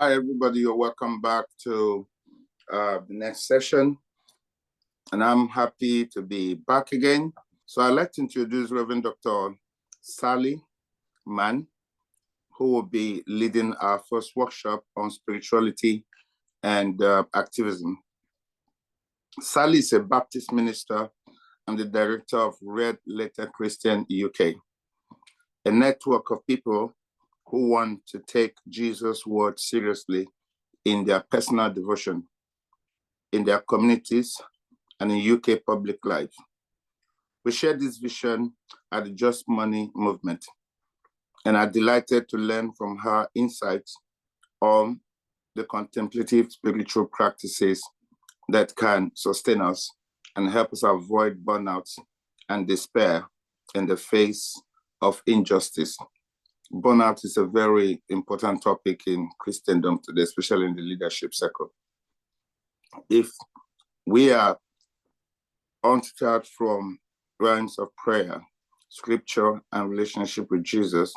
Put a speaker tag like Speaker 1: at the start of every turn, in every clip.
Speaker 1: Hi, everybody. You're welcome back to the next session. And I'm happy to be back again. So I'd like to introduce Reverend Dr. Sally Mann, who will be leading our first workshop on spirituality and activism. Sally is a Baptist minister and the director of Red Letter Christian UK, a network of people who want to take Jesus' word seriously in their personal devotion, in their communities, and in UK public life. We share this vision at the JustMoney Movement, and are delighted to learn from her insights on the contemplative spiritual practices that can sustain us and help us avoid burnout and despair in the face of injustice. Burnout is a very important topic in Christendom today, especially in the leadership circle. If we are unstarted from lines of prayer, scripture, and relationship with Jesus,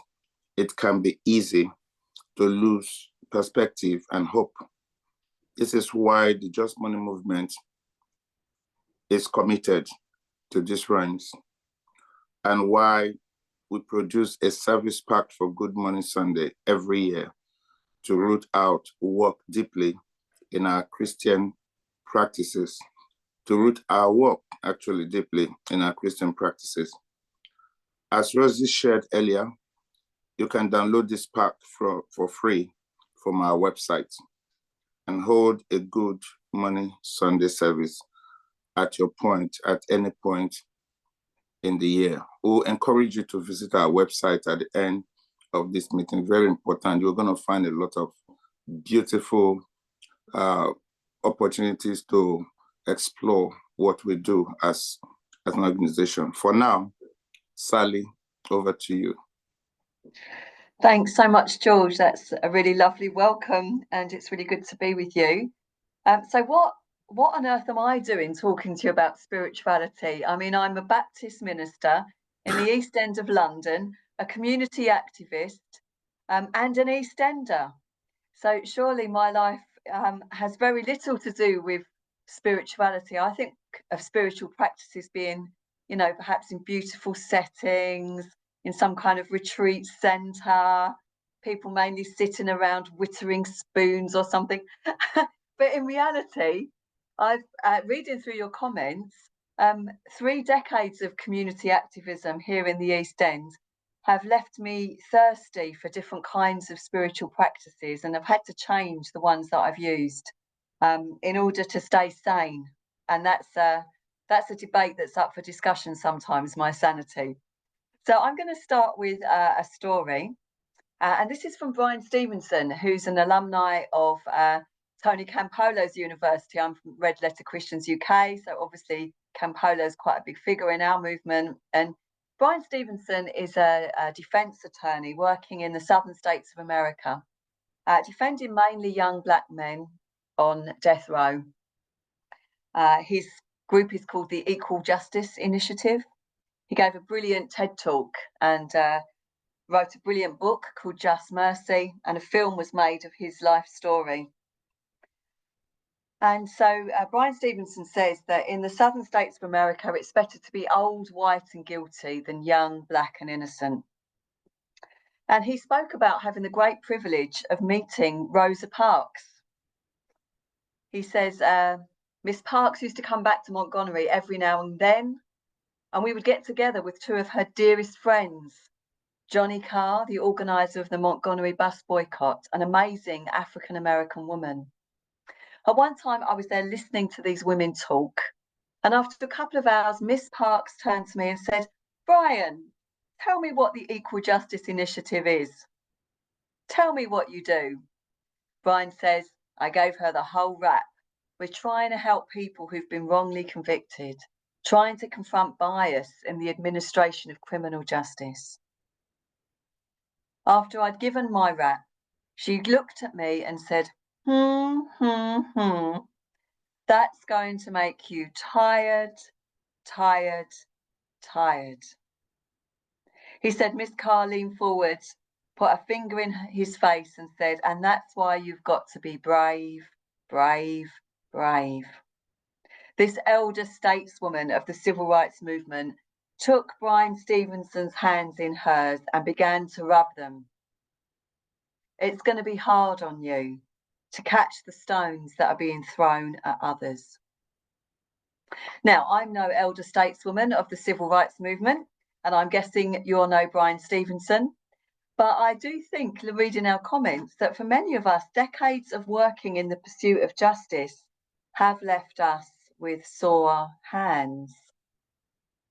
Speaker 1: it can be easy to lose perspective and hope. This is why the Just Money Movement is committed to these realms, and why we produce a service pack for Good Morning Sunday every year to root out, work deeply in our Christian practices, to root our work actually deeply in our Christian practices. As Rosie shared earlier, you can download this pack for free from our website and hold a Good Morning Sunday service at your point, at any point in the year. We'll encourage you to visit our website at the end of this meeting. Very important. You're going to find a lot of beautiful opportunities to explore what we do as an organization. For now, Sally, over to you.
Speaker 2: Thanks so much, George. That's a really lovely welcome, and it's really good to be with you. So what on earth am I doing talking to you about spirituality? I mean, I'm a Baptist minister in the East End of London, a community activist, and an East Ender. So surely my life has very little to do with spirituality. I think of spiritual practices being, perhaps in beautiful settings, in some kind of retreat centre, people mainly sitting around wittering spoons or something. But in reality, I've reading through your comments, 3 decades of community activism here in the East End have left me thirsty for different kinds of spiritual practices, and I've had to change the ones that I've used in order to stay sane. And that's a debate that's up for discussion sometimes, my sanity. So I'm going to start with a story, and this is from Brian Stevenson, who's an alumni of Tony Campolo's university. I'm from Red Letter Christians UK, so obviously Campolo's quite a big figure in our movement. And Brian Stevenson is a defence attorney working in the southern states of America, defending mainly young black men on death row. His group is called the Equal Justice Initiative. He gave a brilliant TED talk and wrote a brilliant book called Just Mercy, and a film was made of his life story. And so Brian Stevenson says that in the southern states of America, it's better to be old, white and guilty than young, black and innocent. And he spoke about having the great privilege of meeting Rosa Parks. He says, Miss Parks used to come back to Montgomery every now and then, and we would get together with 2 of her dearest friends, Johnny Carr, the organizer of the Montgomery bus boycott, an amazing African-American woman. At one time, I was there listening to these women talk, and after a couple of hours, Miss Parks turned to me and said, Brian, tell me what the Equal Justice Initiative is. Tell me what you do. Brian says, I gave her the whole rap. We're trying to help people who've been wrongly convicted, trying to confront bias in the administration of criminal justice. After I'd given my rap, she looked at me and said, that's going to make you tired, tired, tired. He said, Miss Carr leaned forward put a finger in his face and said, "And that's why you've got to be brave, brave, brave." This elder stateswoman of the civil rights movement took Bryan Stevenson's hands in hers and began to rub them. "It's going to be hard on you to catch the stones that are being thrown at others." Now, I'm no elder stateswoman of the civil rights movement, and I'm guessing you'll know Bryan Stevenson. But I do think, reading our comments, that for many of us, decades of working in the pursuit of justice have left us with sore hands.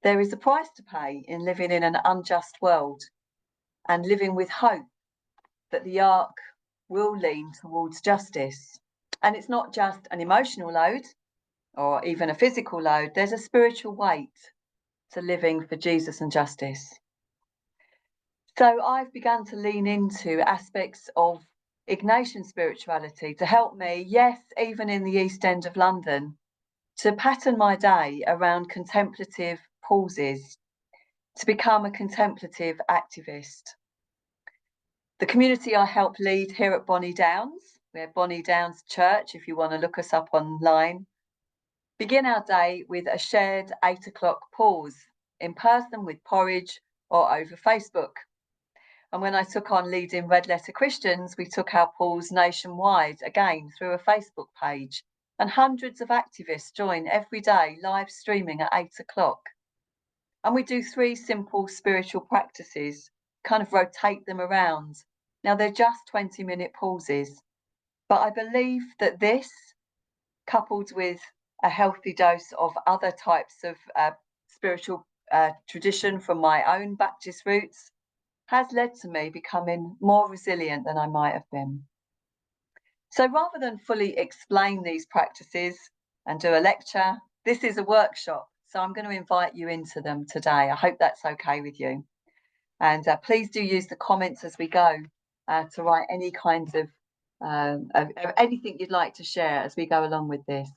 Speaker 2: There is a price to pay in living in an unjust world and living with hope that the arc will lean towards justice. And it's not just an emotional load or even a physical load, there's a spiritual weight to living for Jesus and justice. So I've begun to lean into aspects of Ignatian spirituality to help me, yes, even in the East End of London, to pattern my day around contemplative pauses, to become a contemplative activist. The community I help lead here at Bonnie Downs, we're Bonnie Downs Church, if you want to look us up online, begin our day with a shared 8 o'clock pause, in person with porridge or over Facebook. And when I took on leading Red Letter Christians, we took our pause nationwide, again through a Facebook page. And hundreds of activists join every day, live streaming at 8 o'clock. And we do 3 simple spiritual practices, kind of rotate them around. Now, they're just 20-minute pauses. But I believe that this, coupled with a healthy dose of other types of spiritual tradition from my own Baptist roots, has led to me becoming more resilient than I might have been. So rather than fully explain these practices and do a lecture, this is a workshop. So I'm going to invite you into them today. I hope that's okay with you. And please do use the comments as we go to write any kinds of anything you'd like to share as we go along with this.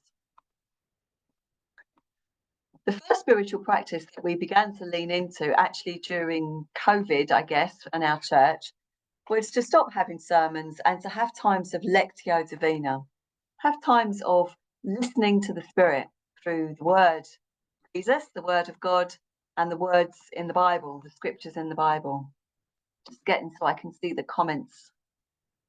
Speaker 2: The first spiritual practice that we began to lean into actually during COVID, I guess, in our church, was to stop having sermons and to have times of lectio divina, have times of listening to the Spirit through the Word, Jesus, the Word of God, and the words in the Bible, the scriptures in the Bible. Just getting so I can see the comments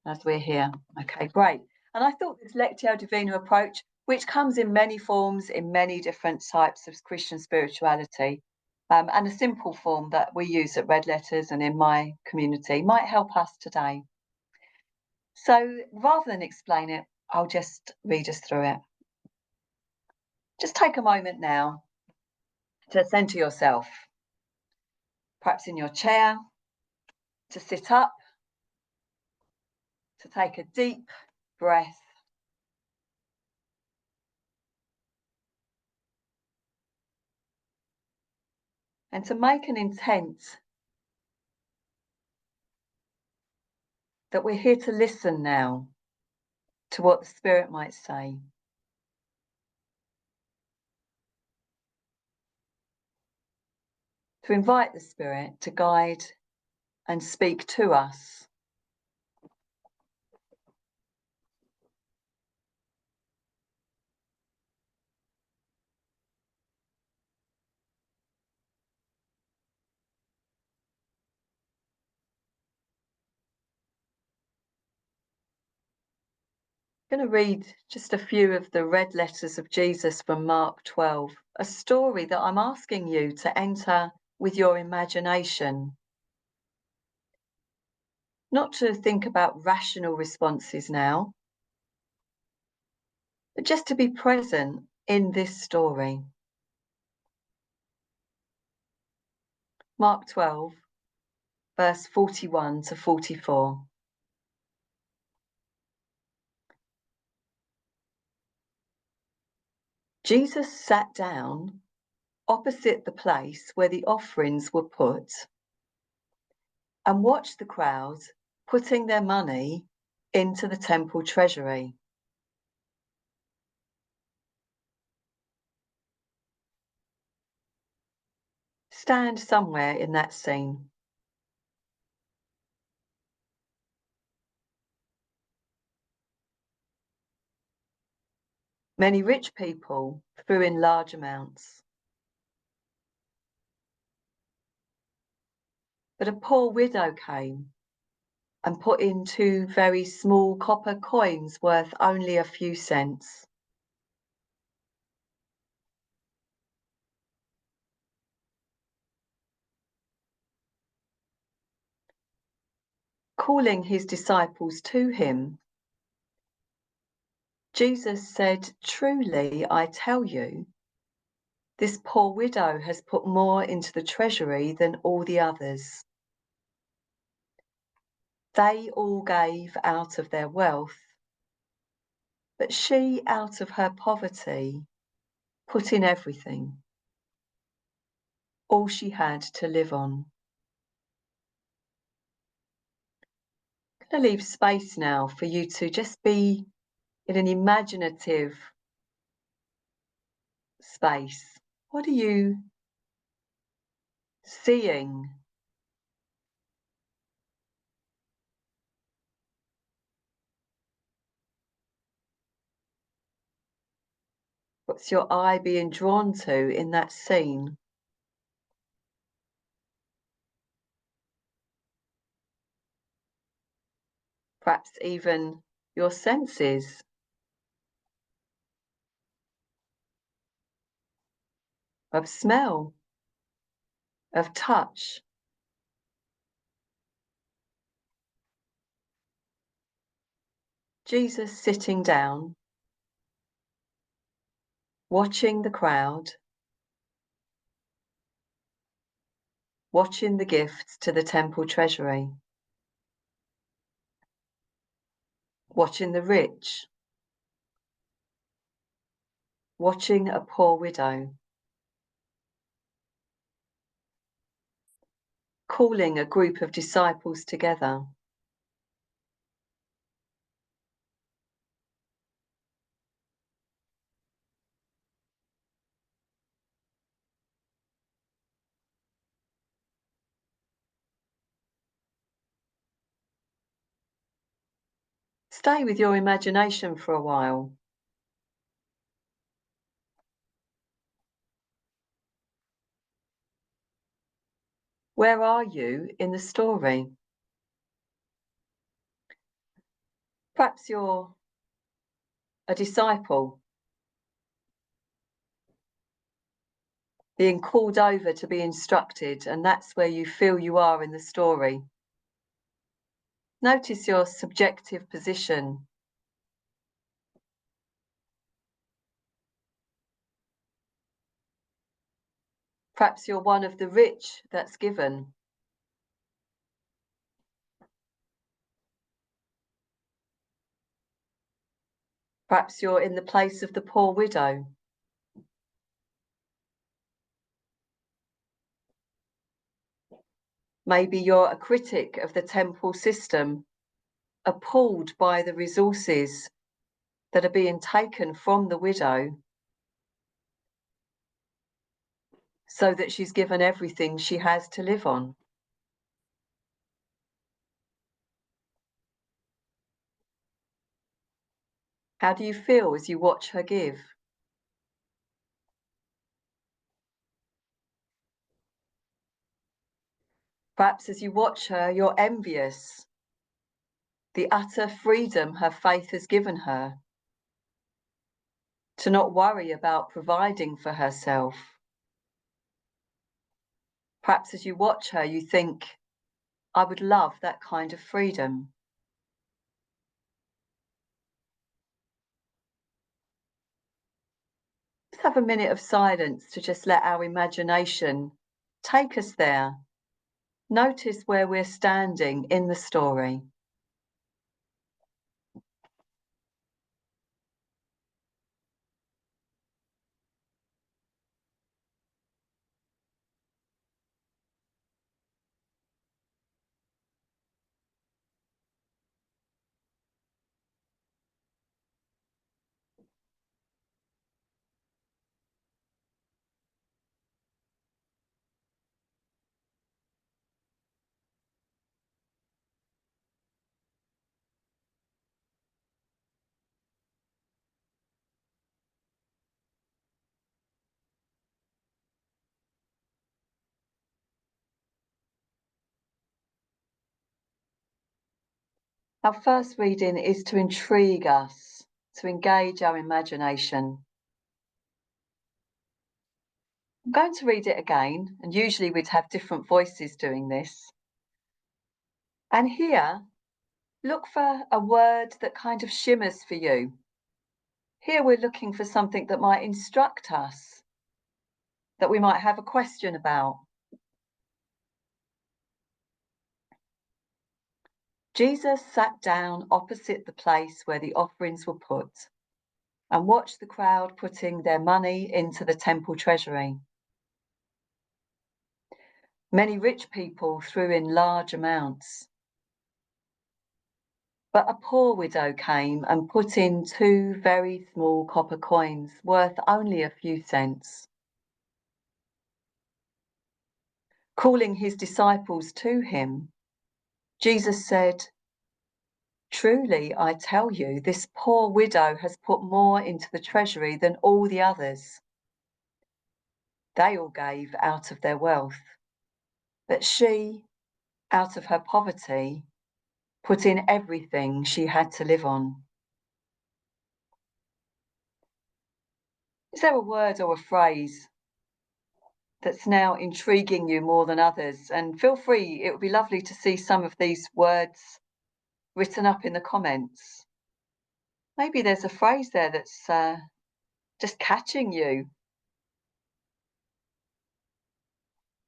Speaker 2: as we're here. Okay, great. And I thought this lectio divina approach, which comes in many forms, in many different types of Christian spirituality, and a simple form that we use at Red Letters and in my community, might help us today. So rather than explain it, I'll just read us through it. Just take a moment now to center yourself, perhaps in your chair, to sit up, to take a deep breath, and to make an intent that we're here to listen now to what the Spirit might say. To invite the Spirit to guide and speak to us. I'm going to read just a few of the red letters of Jesus from Mark 12, a story that I'm asking you to enter with your imagination. Not to think about rational responses now, but just to be present in this story. Mark 12, verse 41 to 44. Jesus sat down opposite the place where the offerings were put and watched the crowd putting their money into the temple treasury. Stand somewhere in that scene. Many rich people threw in large amounts. But a poor widow came and put in 2 very small copper coins worth only a few cents. Calling his disciples to him, Jesus said, "Truly, I tell you, this poor widow has put more into the treasury than all the others. They all gave out of their wealth, but she, out of her poverty, put in everything, all she had to live on." I'm going to leave space now for you to just be in an imaginative space. What are you seeing? What's your eye being drawn to in that scene? Perhaps even your senses of smell, of touch. Jesus sitting down, watching the crowd, watching the gifts to the temple treasury, watching the rich, watching a poor widow, calling a group of disciples together. Stay with your imagination for a while. Where are you in the story? Perhaps you're a disciple being called over to be instructed, and that's where you feel you are in the story. Notice your subjective position. Perhaps you're one of the rich that's given. Perhaps you're in the place of the poor widow. Maybe you're a critic of the temple system, appalled by the resources that are being taken from the widow so that she's given everything she has to live on. How do you feel as you watch her give? Perhaps as you watch her, you're envious. The utter freedom her faith has given her to not worry about providing for herself. Perhaps as you watch her, you think, I would love that kind of freedom. Let's have a minute of silence to just let our imagination take us there. Notice where we're standing in the story. Our first reading is to intrigue us, to engage our imagination. I'm going to read it again, and usually we'd have different voices doing this. And here, look for a word that kind of shimmers for you. Here we're looking for something that might instruct us, that we might have a question about. Jesus sat down opposite the place where the offerings were put and watched the crowd putting their money into the temple treasury. Many rich people threw in large amounts. But a poor widow came and put in 2 very small copper coins worth only a few cents. Calling his disciples to him, Jesus said, "Truly, I tell you, this poor widow has put more into the treasury than all the others. They all gave out of their wealth, but she, out of her poverty, put in everything she had to live on." Is there a word or a phrase that's now intriguing you more than others? And feel free, it would be lovely to see some of these words written up in the comments. Maybe there's a phrase there that's just catching you.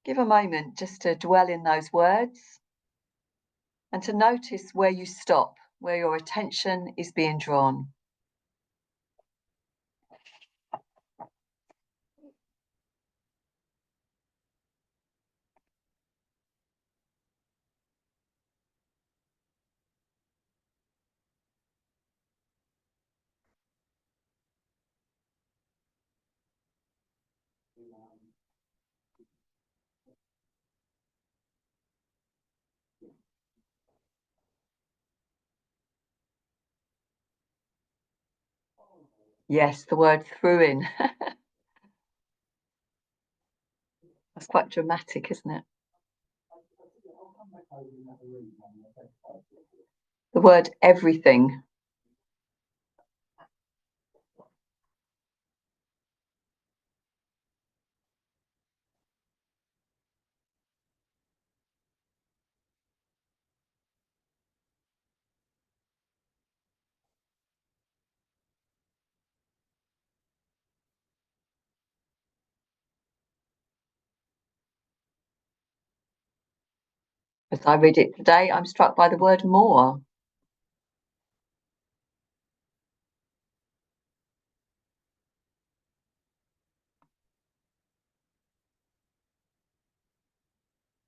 Speaker 2: Give a moment just to dwell in those words and to notice where you stop, where your attention is being drawn. Yes, the word threw in. That's quite dramatic, isn't it? The word everything. As I read it today, I'm struck by the word more.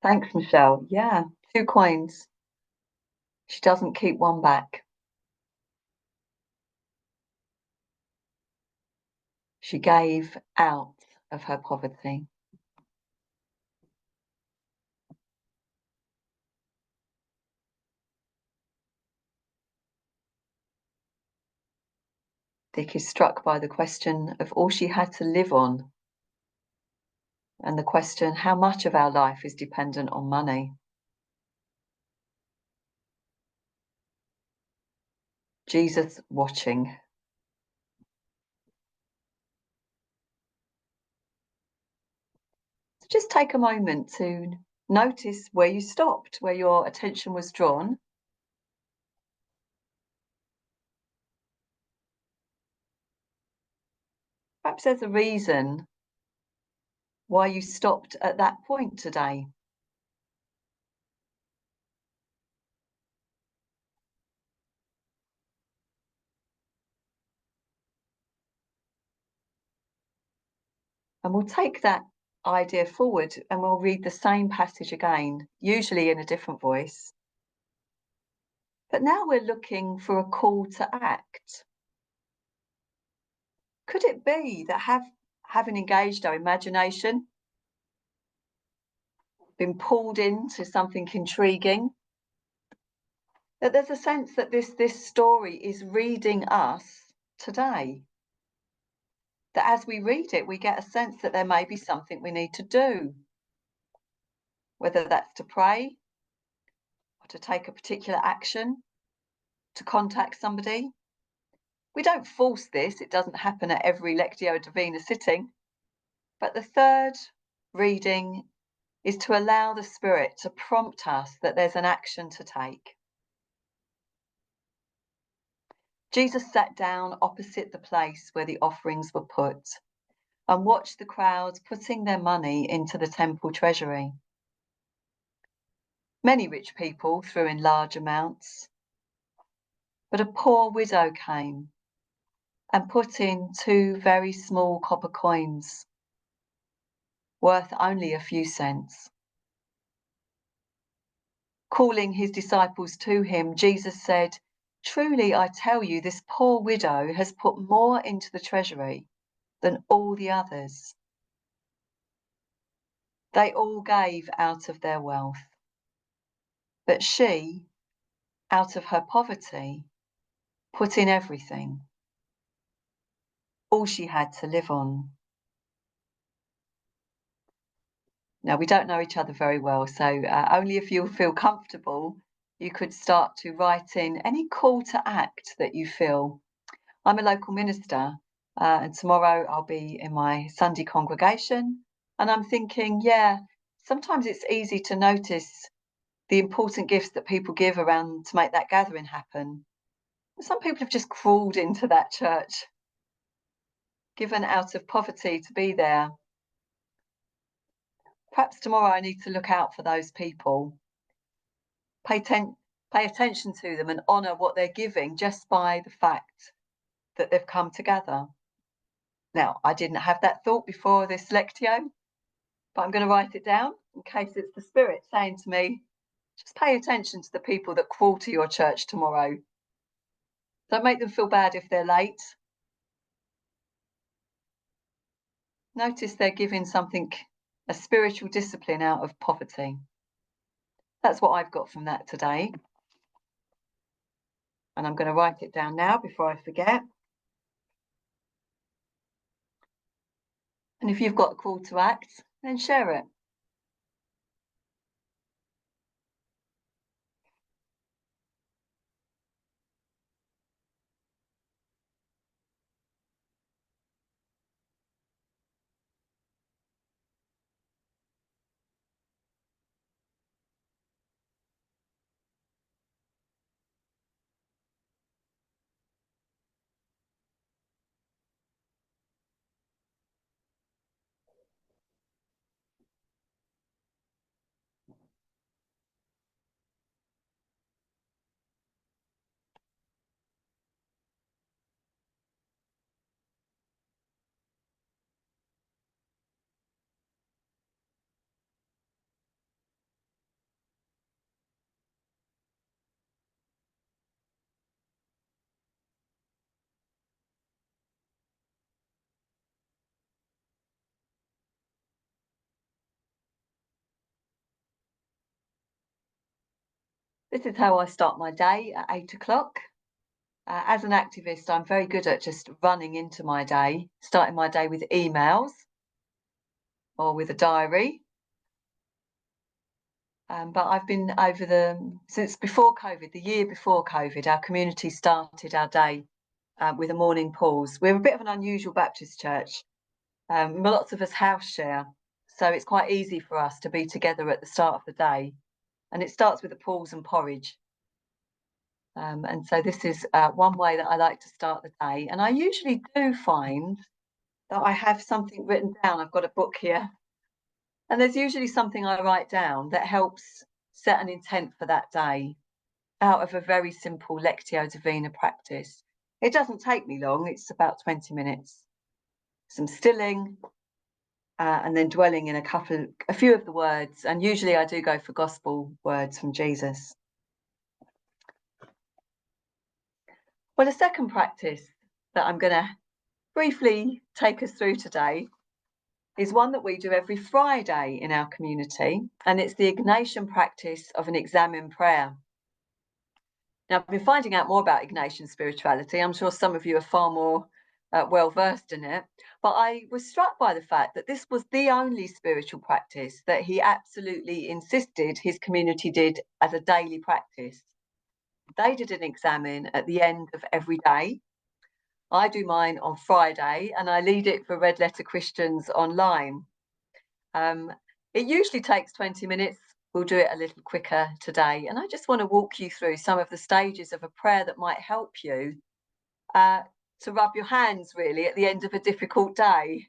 Speaker 2: Thanks, Michelle. Yeah, 2 coins. She doesn't keep one back. She gave out of her poverty. Dick is struck by the question of all she had to live on, and the question, how much of our life is dependent on money? Jesus watching. So just take a moment to notice where you stopped, where your attention was drawn. Perhaps there's a reason why you stopped at that point today. And we'll take that idea forward and we'll read the same passage again, usually in a different voice. But now we're looking for a call to act. Could it be that having engaged our imagination, been pulled into something intriguing, that there's a sense that this story is reading us today? That as we read it, we get a sense that there may be something we need to do, whether that's to pray or to take a particular action, to contact somebody. We don't force this, it doesn't happen at every Lectio Divina sitting. But the third reading is to allow the Spirit to prompt us that there's an action to take. Jesus sat down opposite the place where the offerings were put and watched the crowds putting their money into the temple treasury. Many rich people threw in large amounts, but a poor widow came and put in 2 very small copper coins, worth only a few cents. Calling his disciples to him, Jesus said, "Truly I tell you, this poor widow has put more into the treasury than all the others. They all gave out of their wealth, but she, out of her poverty, put in everything, all she had to live on." Now, we don't know each other very well, so only if you feel comfortable, you could start to write in any call to act that you feel. I'm a local minister, and tomorrow I'll be in my Sunday congregation, and I'm thinking, yeah, sometimes it's easy to notice the important gifts that people give around to make that gathering happen. Some people have just crawled into that church, given out of poverty to be there. Perhaps tomorrow I need to look out for those people, pay attention to them and honour what they're giving just by the fact that they've come together. Now, I didn't have that thought before this Lectio, but I'm going to write it down in case it's the Spirit saying to me, just pay attention to the people that crawl to your church tomorrow. Don't make them feel bad if they're late. Notice they're giving something, a spiritual discipline out of poverty. That's what I've got from that today. And I'm going to write it down now before I forget. And if you've got a call to act, then share it. This is how I start my day at 8 o'clock. As an activist, I'm very good at just running into my day, starting my day with emails or with a diary. But I've been since before COVID, the year before COVID, our community started our day with a morning pause. We're a bit of an unusual Baptist church. Lots of us house share, so it's quite easy for us to be together at the start of the day. And it starts with a pause and porridge. And so this is one way that I like to start the day. And I usually do find that I have something written down. I've got a book here. And there's usually something I write down that helps set an intent for that day out of a very simple Lectio Divina practice. It doesn't take me long. It's about 20 minutes. Some stilling, and then dwelling in a few of the words. And usually I do go for gospel words from Jesus. Well, the second practice that I'm going to briefly take us through today is one that we do every Friday in our community, and it's the Ignatian practice of an examen prayer. Now, I've been finding out more about Ignatian spirituality. I'm sure some of you are far more well versed in it, but I was struck by the fact that this was the only spiritual practice that he absolutely insisted his community did as a daily practice. they did an examine at the end of every day. I do mine on Friday, and I lead it for Red Letter Christians online. It usually takes 20 minutes. We'll do it a little quicker today. And I just want to walk you through some of the stages of a prayer that might help you to rub your hands, really, at the end of a difficult day.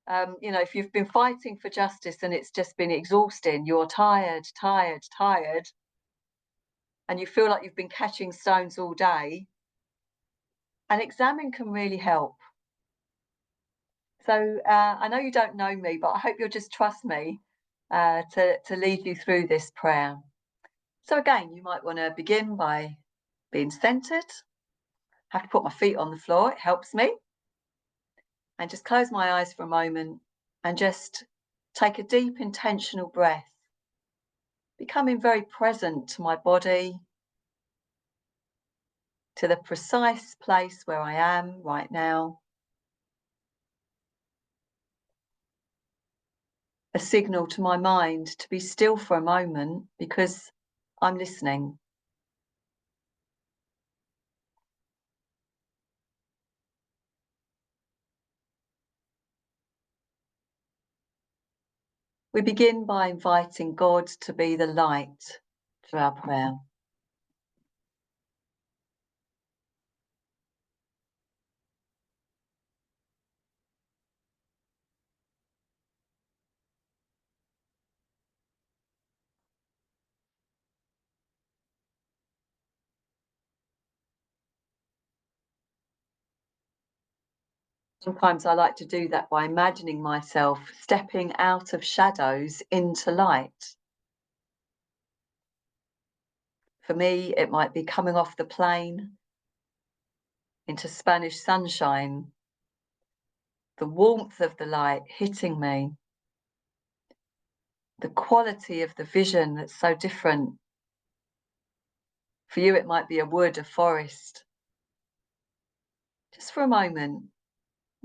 Speaker 2: You know, if you've been fighting for justice and it's just been exhausting, you're tired, and you feel like you've been catching stones all day, an examine can really help. So I know you don't know me, but I hope you'll just trust me to lead you through this prayer. So again, you might want to begin by being centered. I have to put my feet on the floor, it helps me. And just close my eyes for a moment and just take a deep intentional breath, becoming very present to my body, to the precise place where I am right now. A signal to my mind to be still for a moment because I'm listening. We begin by inviting God to be the light to our prayer. Sometimes I like to do that by imagining myself stepping out of shadows into light. For me, it might be coming off the plane into Spanish sunshine, the warmth of the light hitting me, the quality of the vision that's so different. For you, it might be a wood, a forest. Just for a moment,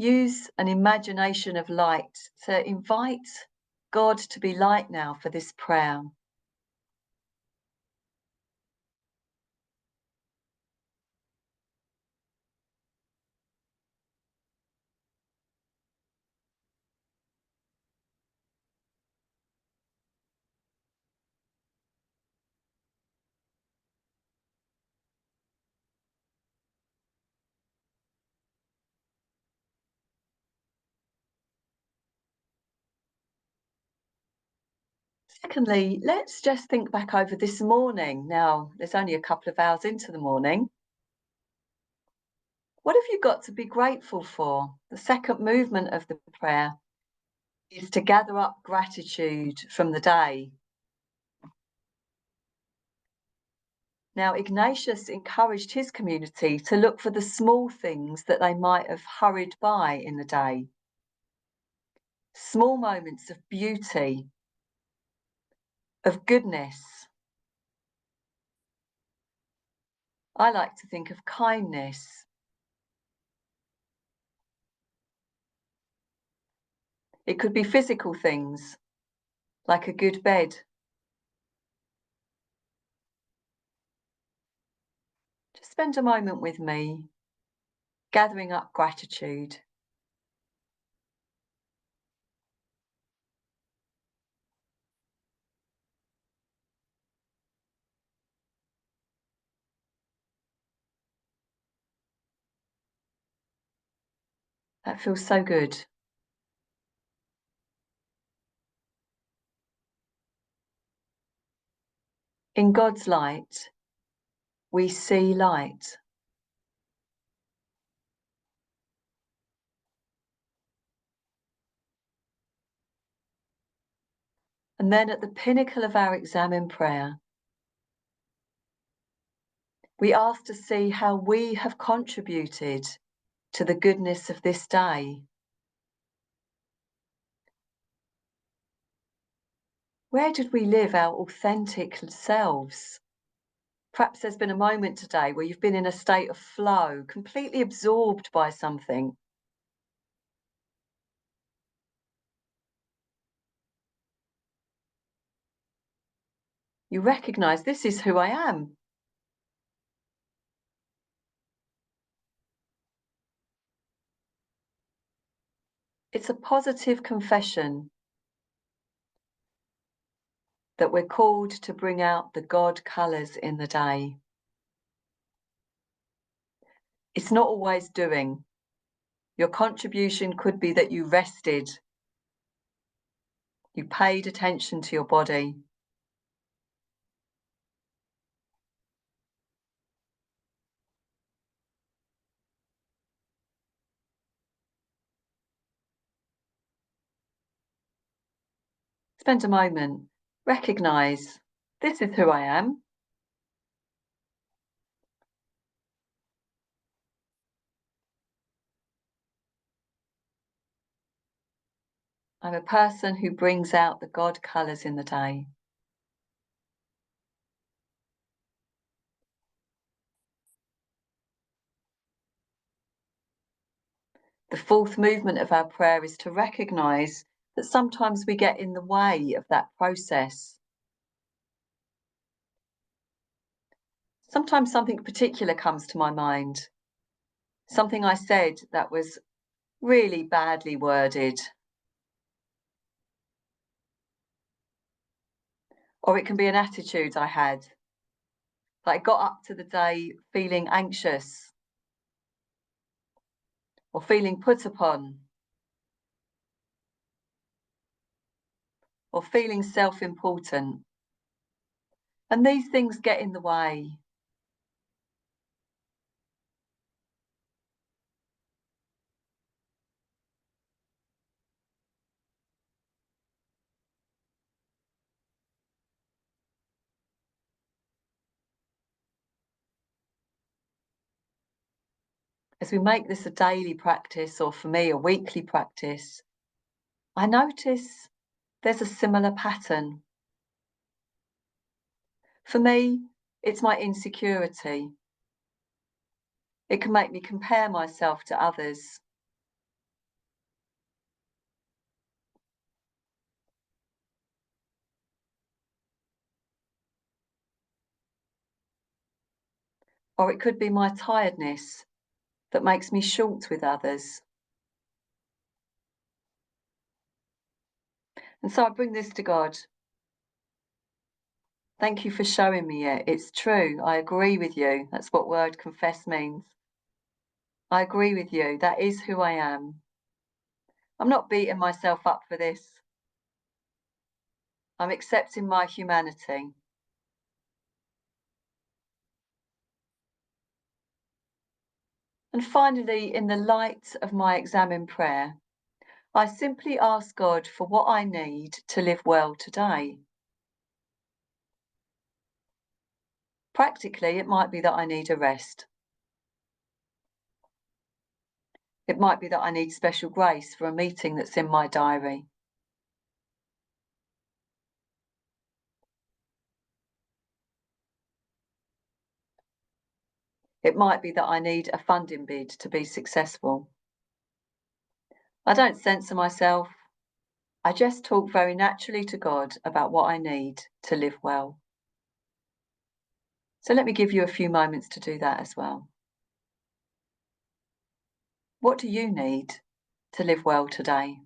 Speaker 2: use an imagination of light to invite God to be light now for this prayer. Secondly, let's just think back over this morning. Now, there's only a couple of hours into the morning. What have you got to be grateful for? The second movement of the prayer is to gather up gratitude from the day. Now, Ignatius encouraged his community to look for the small things that they might have hurried by in the day. Small moments of beauty, of goodness. I like to think of kindness. It could be physical things, like a good bed. Just spend a moment with me, gathering up gratitude. That feels so good. In God's light, we see light. And then at the pinnacle of our examine prayer, we ask to see how we have contributed to the goodness of this day. Where did we live our authentic selves? Perhaps there's been a moment today where you've been in a state of flow, completely absorbed by something. You recognise this is who I am. It's a positive confession that we're called to bring out the God colours in the day. It's not always doing. Your contribution could be that you rested, you paid attention to your body. Spend a moment, recognise, this is who I am. I'm a person who brings out the God colours in the day. The fourth movement of our prayer is to recognise that sometimes we get in the way of that process. Sometimes something particular comes to my mind, something I said that was really badly worded. Or it can be an attitude I had, that I got up to the day feeling anxious or feeling put upon or feeling self-important. And these things get in the way. As we make this a daily practice, or for me, a weekly practice, I notice there's a similar pattern. For me, it's my insecurity. It can make me compare myself to others. Or it could be my tiredness that makes me short with others. And so I bring this to God. Thank you for showing me it. It's true. I agree with you. That's what word confess means. I agree with you. That is who I am. I'm not beating myself up for this. I'm accepting my humanity. And finally, in the light of my exam in prayer, I simply ask God for what I need to live well today. Practically, it might be that I need a rest. It might be that I need special grace for a meeting that's in my diary. It might be that I need a funding bid to be successful. I don't censor myself. I just talk very naturally to God about what I need to live well. So let me give you a few moments to do that as well. What do you need to live well today?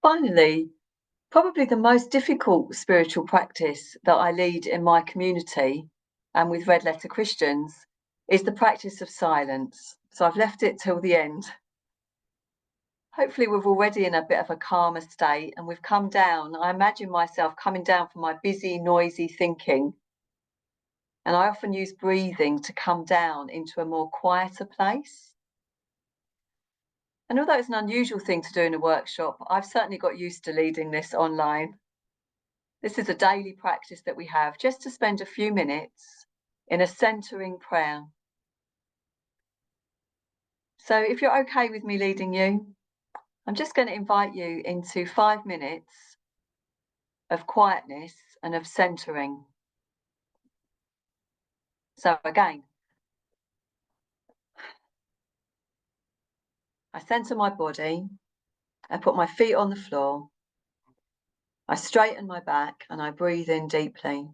Speaker 2: Finally, probably the most difficult spiritual practice that I lead in my community and with Red Letter Christians is the practice of silence. So I've left it till the end. Hopefully we're already in a bit of a calmer state and we've come down. I imagine myself coming down from my busy, noisy thinking. And I often use breathing to come down into a more quieter place. And although it's an unusual thing to do in a workshop, I've certainly got used to leading this online. This is a daily practice that we have just to spend a few minutes in a centering prayer. So if you're okay with me leading you, I'm just going to invite you into 5 minutes of quietness and of centering. So again, I center my body, I put my feet on the floor, I straighten my back and I breathe in deeply.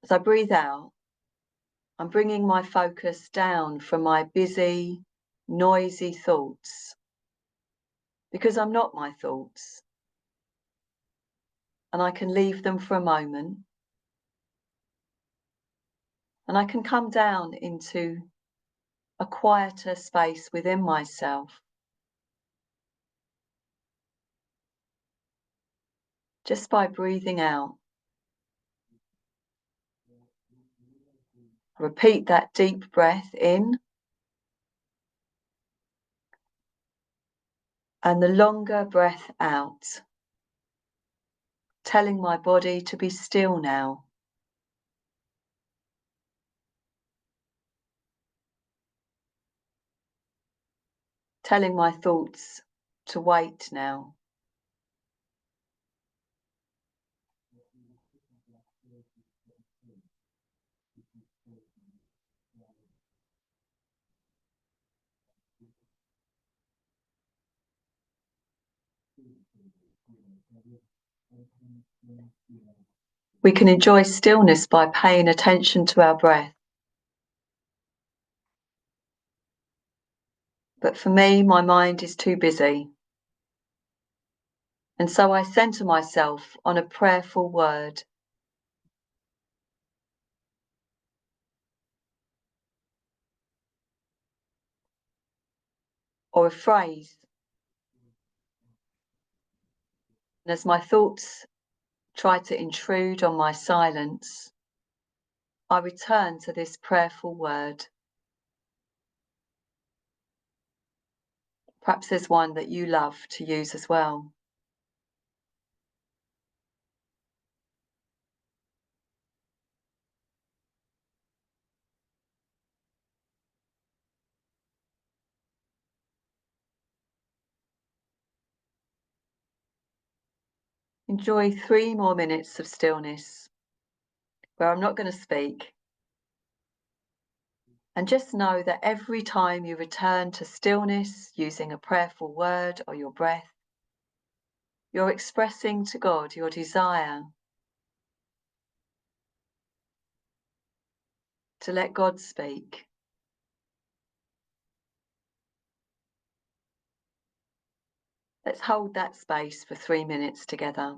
Speaker 2: As I breathe out, I'm bringing my focus down from my busy, noisy thoughts, because I'm not my thoughts, and I can leave them for a moment, and I can come down into a quieter space within myself, just by breathing out. Repeat that deep breath in, and the longer breath out, telling my body to be still now. Telling my thoughts to wait now. We can enjoy stillness by paying attention to our breath. But for me, my mind is too busy. And so I center myself on a prayerful word. Or a phrase. And as my thoughts try to intrude on my silence, I return to this prayerful word. Perhaps there's one that you love to use as well. Enjoy 3 more minutes of stillness where I'm not going to speak. And just know that every time you return to stillness using a prayerful word or your breath, you're expressing to God your desire to let God speak. Let's hold that space for 3 minutes together.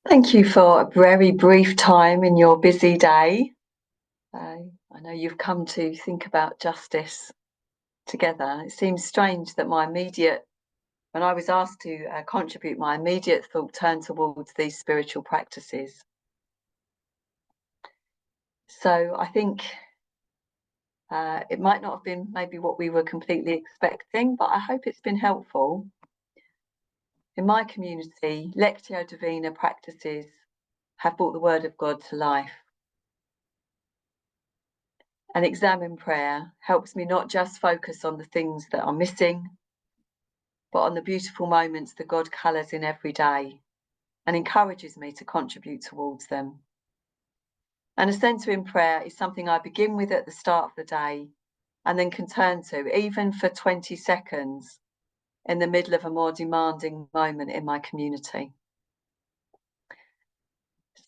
Speaker 2: Thank you for a very brief time in your busy day. I know you've come to think about justice together. It seems strange that when I was asked to contribute, my immediate thought turned towards these spiritual practices. So I think it might not have been maybe what we were completely expecting, but I hope it's been helpful. In my community, Lectio Divina practices have brought the Word of God to life. An examine prayer helps me not just focus on the things that are missing, but on the beautiful moments that God colours in every day and encourages me to contribute towards them. And a centre in prayer is something I begin with at the start of the day and then can turn to, even for 20 seconds, in the middle of a more demanding moment in my community.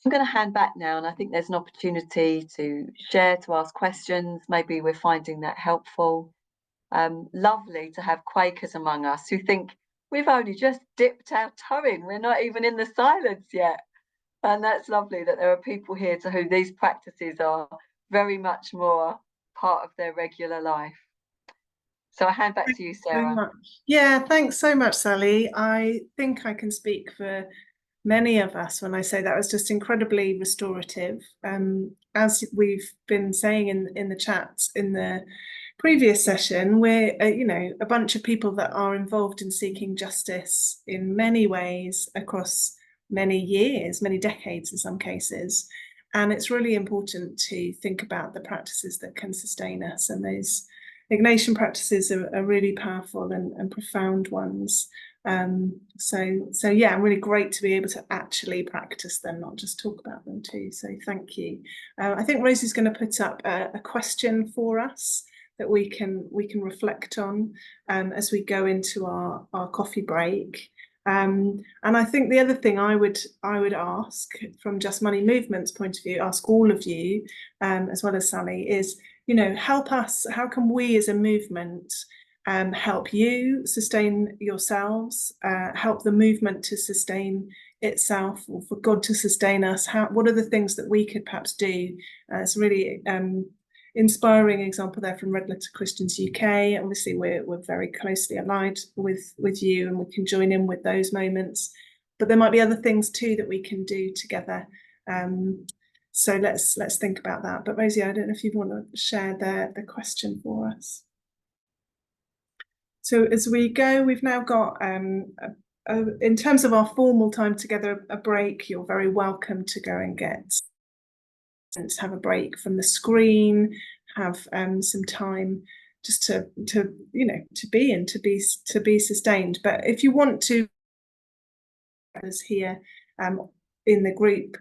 Speaker 2: I'm going to hand back now, and I think there's an opportunity to share, to ask questions. Maybe we're finding that helpful. Lovely to have Quakers among us who think we've only just dipped our toe in. We're not even in the silence yet. And that's lovely that there are people here to whom these practices are very much more part of their regular life. So I hand back to you, Sarah.
Speaker 3: Yeah, thanks so much, Sally. I think I can speak for many of us when I say that was just incredibly restorative. As we've been saying in the chats in the previous session, we're a bunch of people that are involved in seeking justice in many ways across many years, many decades in some cases. And it's really important to think about the practices that can sustain us, and those Ignatian practices are really powerful and profound ones. So yeah, really great to be able to actually practice them, not just talk about them too. So thank you. I think Rosie's going to put up a question for us that we can reflect on as we go into our coffee break. And I think the other thing I would ask from Just Money Movement's point of view, ask all of you, as well as Sally, is, help us. How can we as a movement help you sustain yourselves, help the movement to sustain itself, or for God to sustain us? What are the things that we could perhaps do? It's really inspiring example there from Red Letter Christians UK. Obviously, we're very closely allied with you, and we can join in with those moments. But there might be other things too that we can do together. So let's think about that. But Rosie, I don't know if you want to share the question for us. So as we go, we've now got, in terms of our formal time together, a break. You're very welcome to go and have a break from the screen, have some time just to be and to be sustained. But if you want to, others here in the group,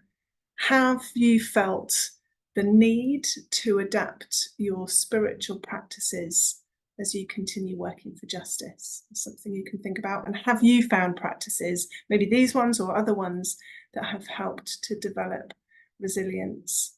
Speaker 3: have you felt the need to adapt your spiritual practices as you continue working for justice? It's something you can think about. And have you found practices, maybe these ones or other ones, that have helped to develop resilience?